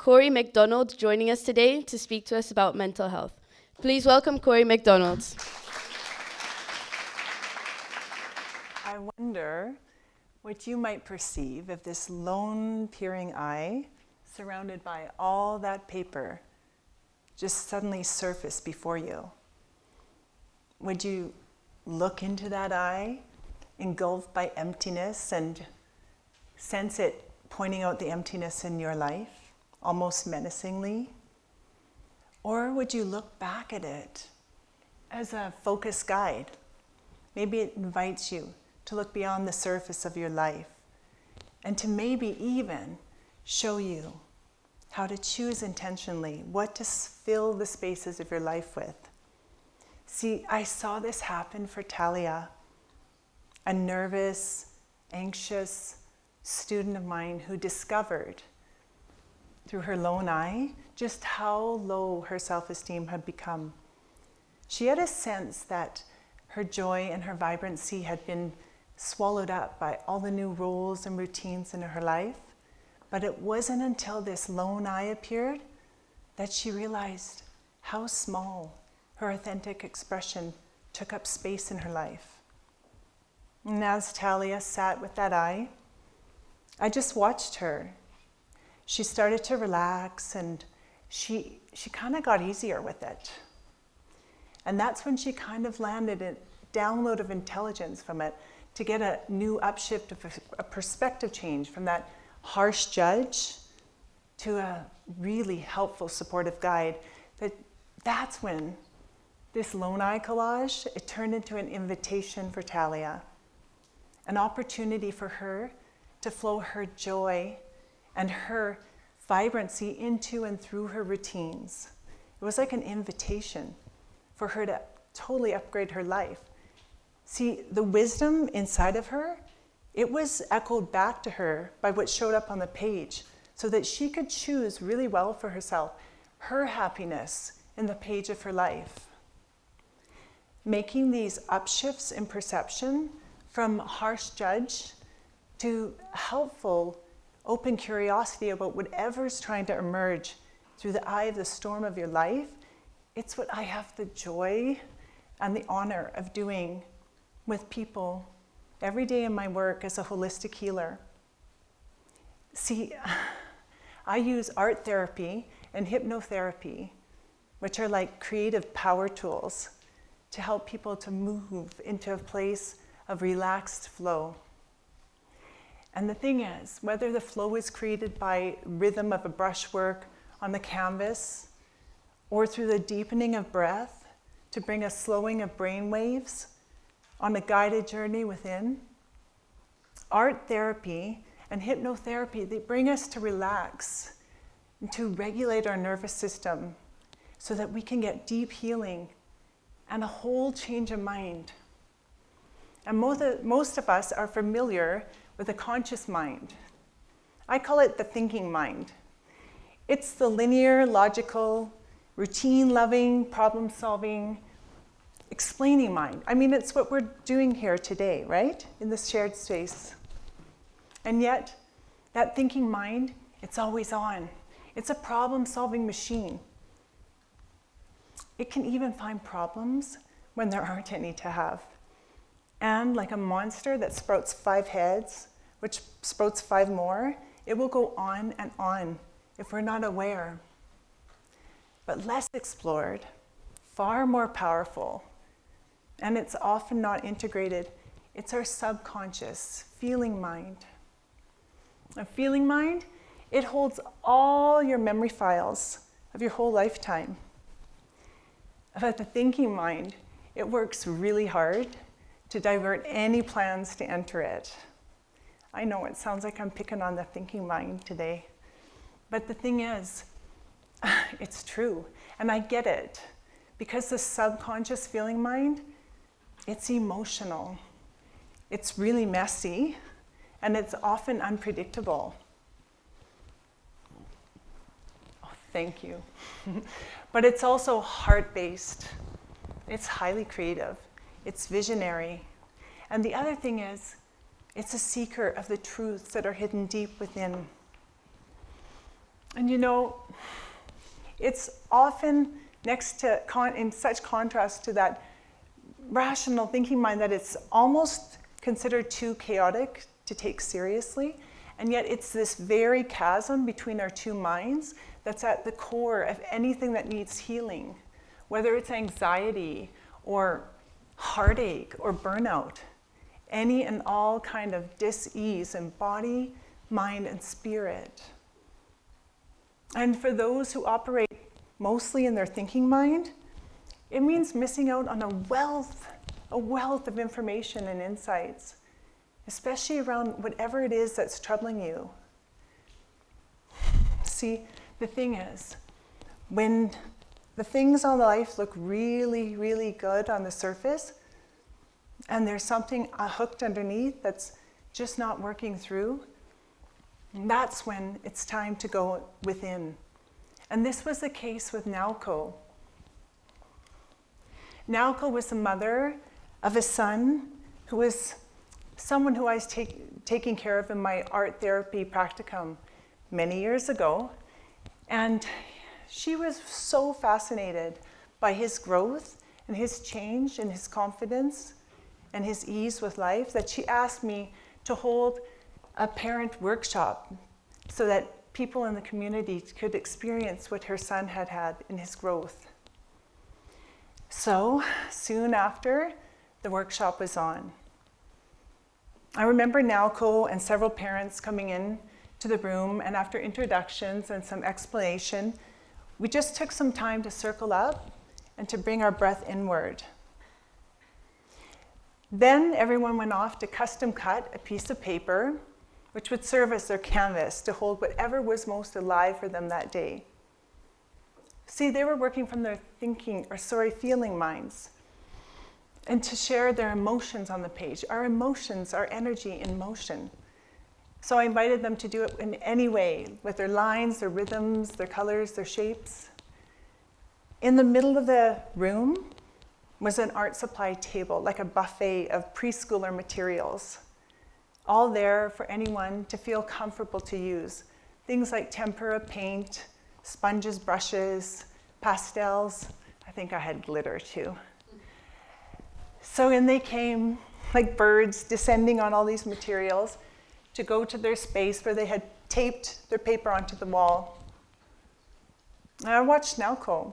Corry Macdonald joining us today to speak to us about mental health. Please welcome Corry Macdonald. I wonder what you might perceive if this lone peering eye, surrounded by all that paper, just suddenly surfaced before you. Would you look into that eye, engulfed by emptiness, and sense it pointing out the emptiness in your life, almost menacingly? Or would you look back at it as a focus guide? Maybe it invites you to look beyond the surface of your life and to maybe even show you how to choose intentionally what to fill the spaces of your life with. See, I saw this happen for Talia, a nervous, anxious student of mine who discovered through her lone eye just how low her self-esteem had become. She had a sense that her joy and her vibrancy had been swallowed up by all the new roles and routines in her life. But it wasn't until this lone eye appeared that she realized how small her authentic expression took up space in her life. And as Talia sat with that eye, I just watched her. She started to relax and she kind of got easier with it. And that's when she kind of landed a download of intelligence from it to get a new upshift of a perspective change from that harsh judge to a really helpful, supportive guide. That's when this lone eye collage, it turned into an invitation for Talia, an opportunity for her to flow her joy and her vibrancy into and through her routines. It was like an invitation for her to totally upgrade her life. See, the wisdom inside of her, it was echoed back to her by what showed up on the page so that she could choose really well for herself her happiness in the page of her life. Making these upshifts in perception from harsh judge to helpful, open curiosity about whatever's trying to emerge through the eye of the storm of your life, it's what I have the joy and the honor of doing with people every day in my work as a holistic healer. See, I use art therapy and hypnotherapy, which are like creative power tools to help people to move into a place of relaxed flow. And the thing is, whether the flow is created by rhythm of a brushwork on the canvas or through the deepening of breath to bring a slowing of brain waves on a guided journey within, art therapy and hypnotherapy, they bring us to relax and to regulate our nervous system so that we can get deep healing and a whole change of mind. And most of us are familiar with a conscious mind. I call it the thinking mind. It's the linear, logical, routine-loving, problem-solving, explaining mind. I mean, it's what we're doing here today, right? In this shared space. And yet, that thinking mind, it's always on. It's a problem-solving machine. It can even find problems when there aren't any to have. And like a monster that sprouts 5 heads, which sprouts 5 more, it will go on and on if we're not aware. But less explored, far more powerful, and it's often not integrated, it's our subconscious feeling mind. A feeling mind, it holds all your memory files of your whole lifetime. But the thinking mind, it works really hard to divert any plans to enter it. I know it sounds like I'm picking on the thinking mind today, but the thing is, it's true, and I get it, because the subconscious feeling mind, it's emotional, it's really messy, and it's often unpredictable. Oh, thank you. But it's also heart-based, it's highly creative, it's visionary, and the other thing is, it's a seeker of the truths that are hidden deep within. And you know, it's often next to, in such contrast to that rational thinking mind that it's almost considered too chaotic to take seriously. And yet it's this very chasm between our two minds that's at the core of anything that needs healing, whether it's anxiety or heartache or burnout, any and all kind of dis-ease in body, mind, and spirit. And for those who operate mostly in their thinking mind, it means missing out on a wealth of information and insights, especially around whatever it is that's troubling you. See, the thing is, when the things on life look really, really good on the surface, and there's something hooked underneath that's just not working through, that's when it's time to go within. And this was the case with Naoko. Naoko was the mother of a son who was someone who I was taking care of in my art therapy practicum many years ago. And she was so fascinated by his growth and his change and his confidence and his ease with life that she asked me to hold a parent workshop so that people in the community could experience what her son had had in his growth. So soon after, the workshop was on. I remember Naoko and several parents coming in to the room, and after introductions and some explanation, we just took some time to circle up and to bring our breath inward. Then everyone went off to custom cut a piece of paper, which would serve as their canvas to hold whatever was most alive for them that day. See, they were working from their feeling minds, and to share their emotions on the page. Our emotions, our energy in motion. So I invited them to do it in any way, with their lines, their rhythms, their colors, their shapes. In the middle of the room was an art supply table, like a buffet of preschooler materials, all there for anyone to feel comfortable to use. Things like tempera paint, sponges, brushes, pastels. I think I had glitter too. So in they came, like birds descending on all these materials to go to their space where they had taped their paper onto the wall. And I watched Naoko.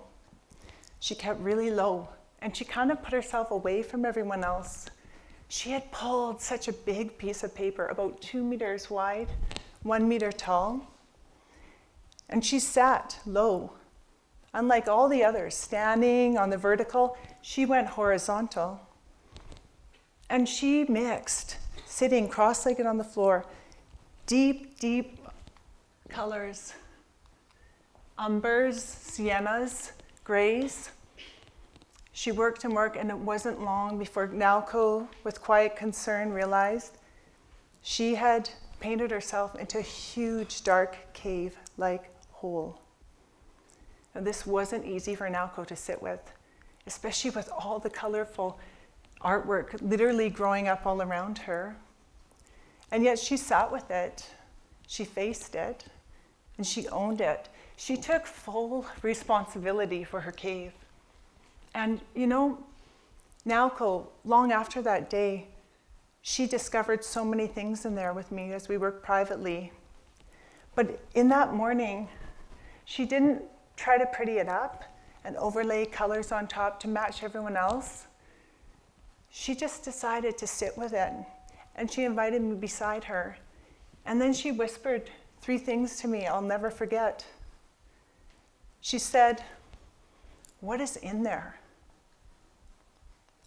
She kept really low, and she kind of put herself away from everyone else. She had pulled such a big piece of paper, about 2 meters wide, 1 meter tall. And she sat low. Unlike all the others, standing on the vertical, she went horizontal. And she mixed, sitting cross-legged on the floor, deep, deep colors, umbers, siennas, grays. She worked and worked, and it wasn't long before Naoko, with quiet concern, realized she had painted herself into a huge, dark, cave-like hole. Now, this wasn't easy for Naoko to sit with, especially with all the colorful artwork literally growing up all around her. And yet she sat with it, she faced it, and she owned it. She took full responsibility for her cave. And you know, Naoko, long after that day, she discovered so many things in there with me as we worked privately. But in that morning, she didn't try to pretty it up and overlay colors on top to match everyone else. She just decided to sit with it, and she invited me beside her. And then she whispered 3 things to me I'll never forget. She said, "What is in there?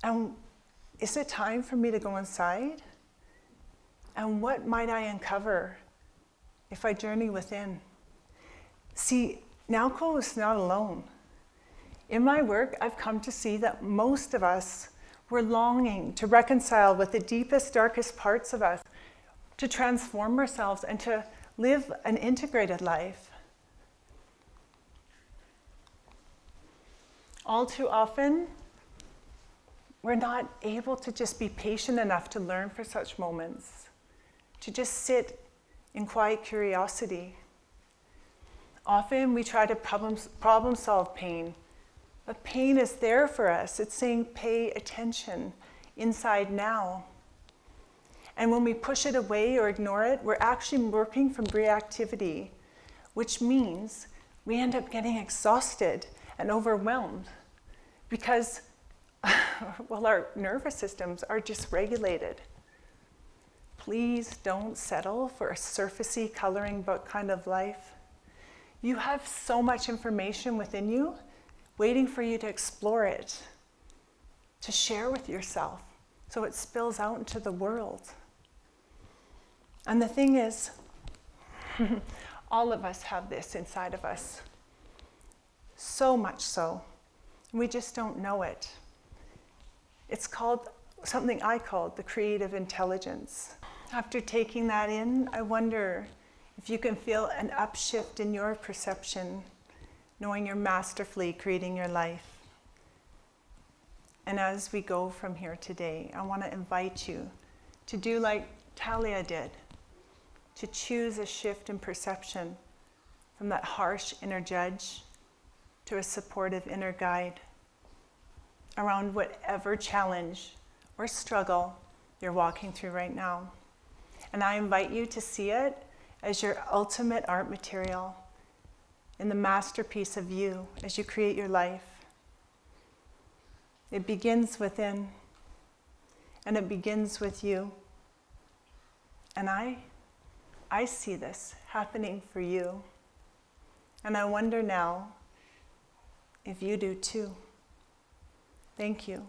And is it time for me to go inside? And what might I uncover if I journey within?" See, Naoko is not alone. In my work, I've come to see that most of us were longing to reconcile with the deepest, darkest parts of us, to transform ourselves and to live an integrated life. All too often, we're not able to just be patient enough to learn for such moments, to just sit in quiet curiosity. Often we try to problem solve pain, but pain is there for us. It's saying pay attention inside now. And when we push it away or ignore it, we're actually working from reactivity, which means we end up getting exhausted and overwhelmed because, well, our nervous systems are dysregulated. Please don't settle for a surfacey coloring book kind of life. You have so much information within you waiting for you to explore it, to share with yourself, so it spills out into the world. And the thing is, all of us have this inside of us. So much so. We just don't know it. It's called something I called the creative intelligence. After taking that in, I wonder if you can feel an upshift in your perception, knowing you're masterfully creating your life. And as we go from here today, I want to invite you to do like Talia did, to choose a shift in perception from that harsh inner judge to a supportive inner guide around whatever challenge or struggle you're walking through right now. And I invite you to see it as your ultimate art material in the masterpiece of you as you create your life. It begins within, and it begins with you. And I see this happening for you. And I wonder now if you do too. Thank you.